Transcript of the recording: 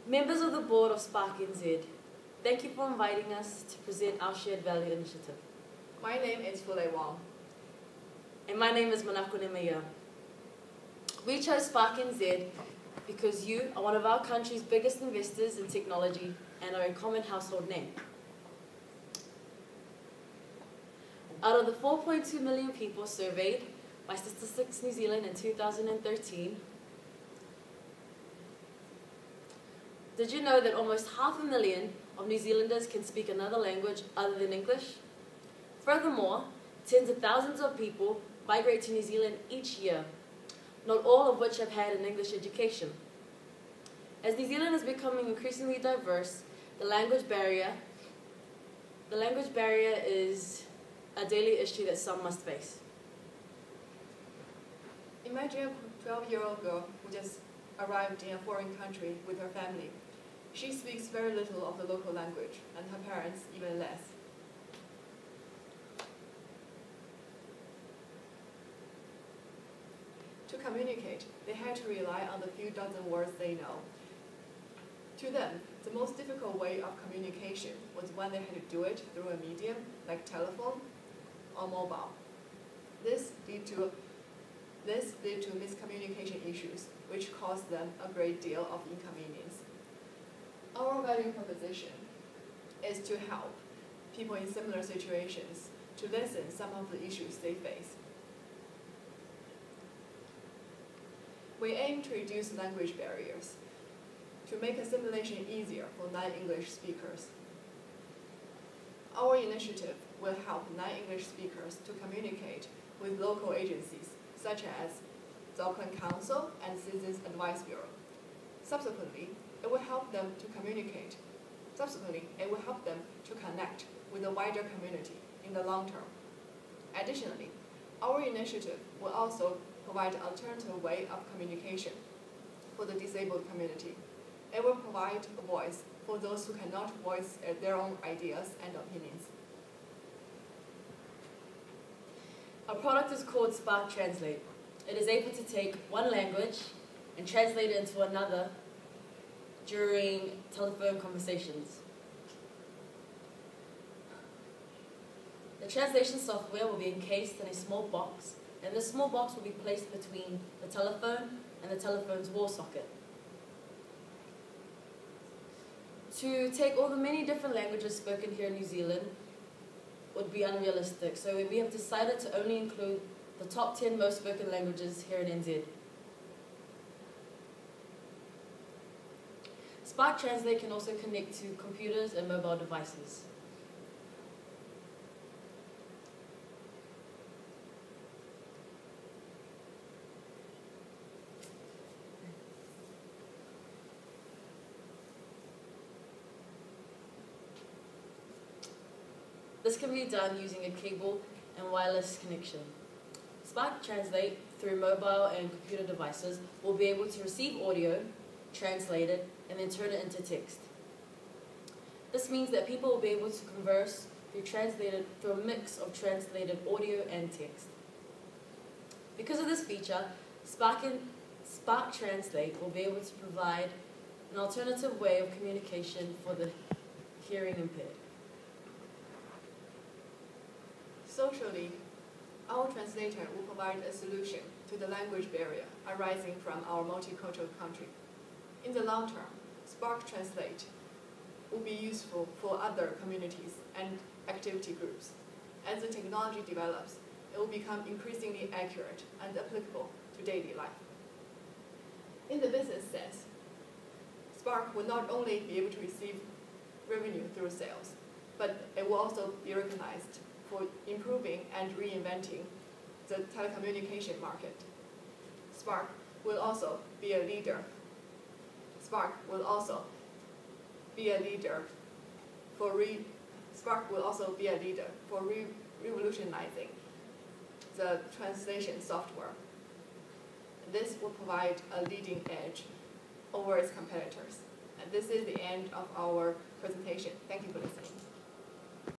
Members of the board of Spark NZ, thank you for inviting us to present our shared value initiative. My name is Fulei Wong. And my name is Manako Nemeya. We chose Spark NZ because you are one of our country's biggest investors in technology and are a common household name. Out of the 4.2 million people surveyed by Statistics New Zealand in 2013, did you know that almost 500,000 of New Zealanders can speak another language other than English? Furthermore, tens of thousands of people migrate to New Zealand each year, not all of which have had an English education. As New Zealand is becoming increasingly diverse, the language barrier is a daily issue that some must face. Imagine a 12-year-old girl who just arrived in a foreign country with her family. She speaks very little of the local language, and her parents even less. To communicate, they had to rely on the few dozen words they know. To them, the most difficult way of communication was when they had to do it through a medium like telephone or mobile. This led to miscommunication issues, which caused them a great deal of inconvenience. Our value proposition is to help people in similar situations to lessen some of the issues they face. We aim to reduce language barriers, to make assimilation easier for non-English speakers. Our initiative will help non-English speakers to communicate with local agencies such as the Auckland Council and Citizens Advice Bureau. Subsequently, it will help them to communicate. Subsequently, it will help them to connect with the wider community in the long term. Additionally, our initiative will also provide an alternative way of communication for the disabled community. It will provide a voice for those who cannot voice their own ideas and opinions. Our product is called Spark Translate. It is able to take one language and translate it into another during telephone conversations. The translation software will be encased in a small box, and this small box will be placed between the telephone and the telephone's wall socket. To take all the many different languages spoken here in New Zealand would be unrealistic, so we have decided to only include the top 10 most spoken languages here in NZ. Spark Translate can also connect to computers and mobile devices. This can be done using a cable and wireless connection. Spark Translate through mobile and computer devices will be able to receive audio, translate it, and then turn it into text. This means that people will be able to converse through a mix of translated audio and text. Because of this feature, Spark Translate will be able to provide an alternative way of communication for the hearing impaired. Socially, our translator will provide a solution to the language barrier arising from our multicultural country. In the long term, Spark Translate will be useful for other communities and activity groups. As the technology develops, it will become increasingly accurate and applicable to daily life. In the business sense, Spark will not only be able to receive revenue through sales, but it will also be recognized for improving and reinventing the telecommunication market. Spark will also be a leader. Spark will also be a leader for revolutionizing the translation software. This will provide a leading edge over its competitors. And this is the end of our presentation. Thank you for listening.